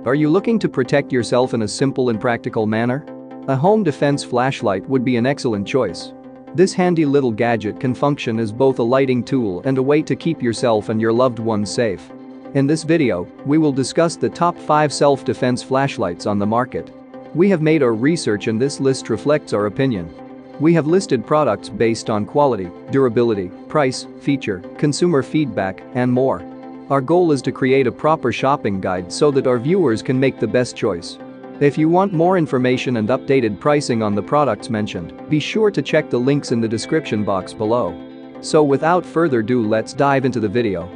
Are you looking to protect yourself in a simple and practical manner? A home defense flashlight would be an excellent choice. This handy little gadget can function as both a lighting tool and a way to keep yourself and your loved ones safe. In this video, we will discuss the top 5 self-defense flashlights on the market. We have made our research and this list reflects our opinion. We have listed products based on quality, durability, price, feature, consumer feedback, and more. Our goal is to create a proper shopping guide so that our viewers can make the best choice. If you want more information and updated pricing on the products mentioned, be sure to check the links in the description box below. So without further ado, let's dive into the video.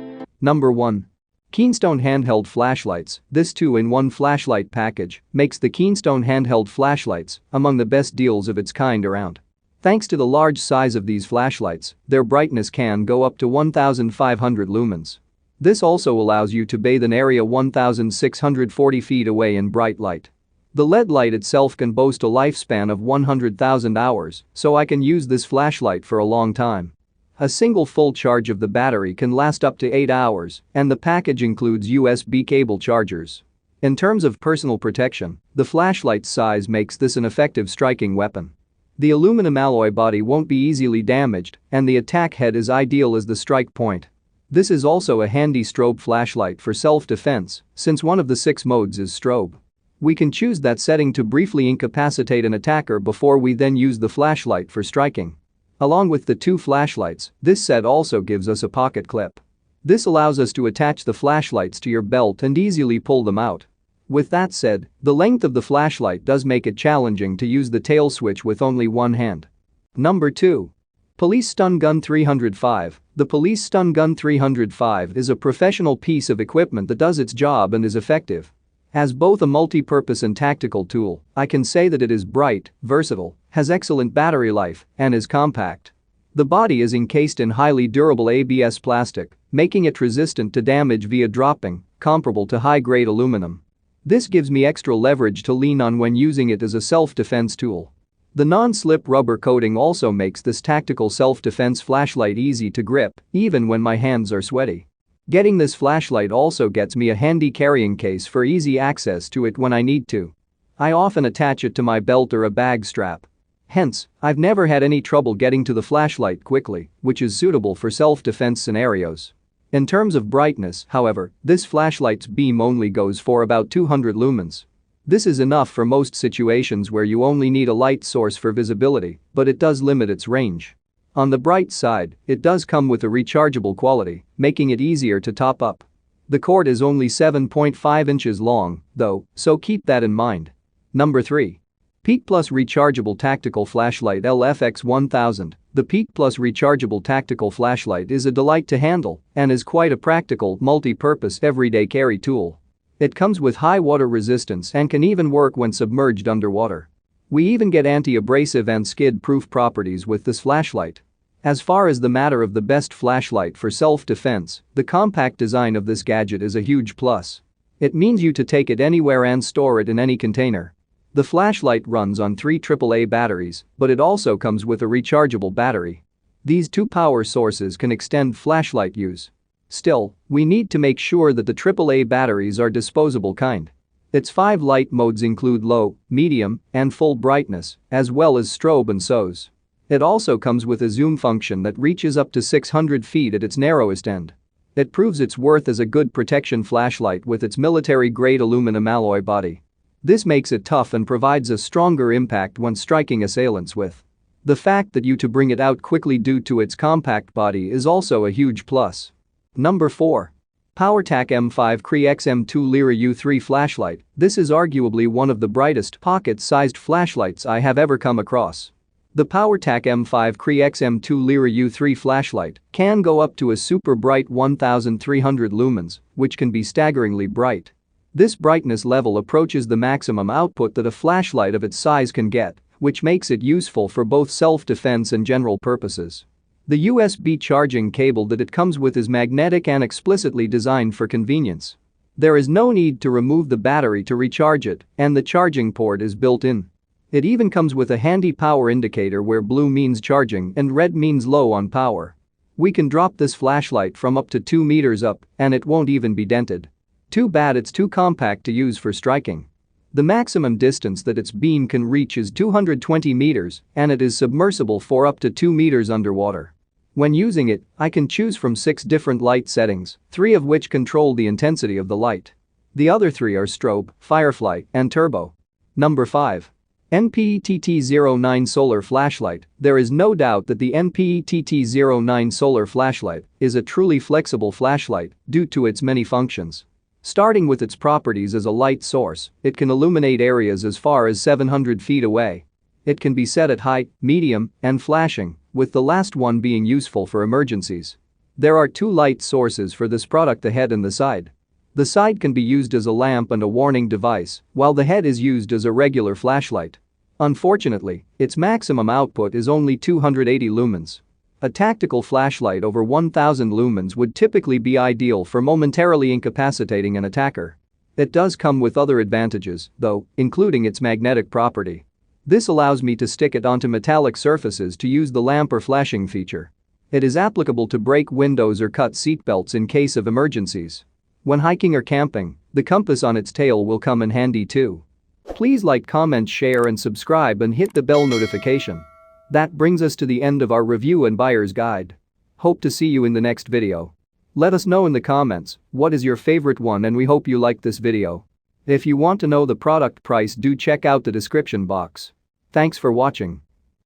Number 1. Keystone Handheld Flashlights. This 2-in-1 flashlight package makes the Keystone Handheld flashlights among the best deals of its kind around. Thanks to the large size of these flashlights, their brightness can go up to 1,500 lumens. This also allows you to bathe an area 1,640 feet away in bright light. The LED light itself can boast a lifespan of 100,000 hours, so I can use this flashlight for a long time. A single full charge of the battery can last up to 8 hours, and the package includes USB cable chargers. In terms of personal protection, the flashlight's size makes this an effective striking weapon. The aluminum alloy body won't be easily damaged, and the attack head is ideal as the strike point. This is also a handy strobe flashlight for self-defense, since one of the 6 modes is strobe. We can choose that setting to briefly incapacitate an attacker before we then use the flashlight for striking. Along with the 2 flashlights, this set also gives us a pocket clip. This allows us to attach the flashlights to your belt and easily pull them out. With that said, the length of the flashlight does make it challenging to use the tail switch with only one hand. Number 2. Police Stun Gun 305. The Police Stun Gun 305 is a professional piece of equipment that does its job and is effective. As both a multi-purpose and tactical tool, I can say that it is bright, versatile, has excellent battery life, and is compact. The body is encased in highly durable ABS plastic, making it resistant to damage via dropping, comparable to high-grade aluminum. This gives me extra leverage to lean on when using it as a self-defense tool. The non-slip rubber coating also makes this tactical self-defense flashlight easy to grip, even when my hands are sweaty. Getting this flashlight also gets me a handy carrying case for easy access to it when I need to. I often attach it to my belt or a bag strap. Hence, I've never had any trouble getting to the flashlight quickly, which is suitable for self-defense scenarios. In terms of brightness, however, this flashlight's beam only goes for about 200 lumens. This is enough for most situations where you only need a light source for visibility, but it does limit its range. On the bright side, it does come with a rechargeable quality, making it easier to top up. The cord is only 7.5 inches long, though, so keep that in mind. Number 3. Peak Plus Rechargeable Tactical Flashlight LFX1000. The Peak Plus Rechargeable Tactical Flashlight is a delight to handle and is quite a practical, multi-purpose everyday carry tool. It comes with high water resistance and can even work when submerged underwater. We even get anti-abrasive and skid-proof properties with this flashlight. As far as the matter of the best flashlight for self-defense, the compact design of this gadget is a huge plus. It means you to take it anywhere and store it in any container. The flashlight runs on 3 AAA batteries, but it also comes with a rechargeable battery. These 2 power sources can extend flashlight use. Still, we need to make sure that the AAA batteries are disposable kind. Its 5 light modes include low, medium, and full brightness, as well as strobe and SOS. It also comes with a zoom function that reaches up to 600 feet at its narrowest end. It proves its worth as a good protection flashlight with its military-grade aluminum alloy body. This makes it tough and provides a stronger impact when striking assailants with. The fact that you to bring it out quickly due to its compact body is also a huge plus. Number 4. PowerTac M5 Cree XM2 Lyra U3 Flashlight. This is arguably one of the brightest pocket-sized flashlights I have ever come across. The PowerTac M5 Cree XM2 Lyra U3 flashlight can go up to a super bright 1300 lumens, which can be staggeringly bright. This brightness level approaches the maximum output that a flashlight of its size can get, which makes it useful for both self-defense and general purposes. The USB charging cable that it comes with is magnetic and explicitly designed for convenience. There is no need to remove the battery to recharge it, and the charging port is built in. It even comes with a handy power indicator where blue means charging and red means low on power. We can drop this flashlight from up to 2 meters up and it won't even be dented. Too bad it's too compact to use for striking. The maximum distance that its beam can reach is 220 meters and it is submersible for up to 2 meters underwater. When using it, I can choose from 6 different light settings, 3 of which control the intensity of the light. The other 3 are strobe, firefly, and turbo. Number 5. NPETT09 Solar Flashlight. There is no doubt that the NPETT09 solar flashlight is a truly flexible flashlight due to its many functions. Starting with its properties as a light source, it can illuminate areas as far as 700 feet away. It can be set at high, medium, and flashing, with the last one being useful for emergencies. There are 2 light sources for this product, the head and the side. The side can be used as a lamp and a warning device, while the head is used as a regular flashlight. Unfortunately, its maximum output is only 280 lumens. A tactical flashlight over 1000 lumens would typically be ideal for momentarily incapacitating an attacker. It does come with other advantages, though, including its magnetic property. This allows me to stick it onto metallic surfaces to use the lamp or flashing feature. It is applicable to break windows or cut seatbelts in case of emergencies. When hiking or camping, the compass on its tail will come in handy too. Please like, comment, share and subscribe and hit the bell notification. That brings us to the end of our review and buyer's guide. Hope to see you in the next video. Let us know in the comments what is your favorite one and we hope you liked this video. If you want to know the product price, do check out the description box. Thanks for watching.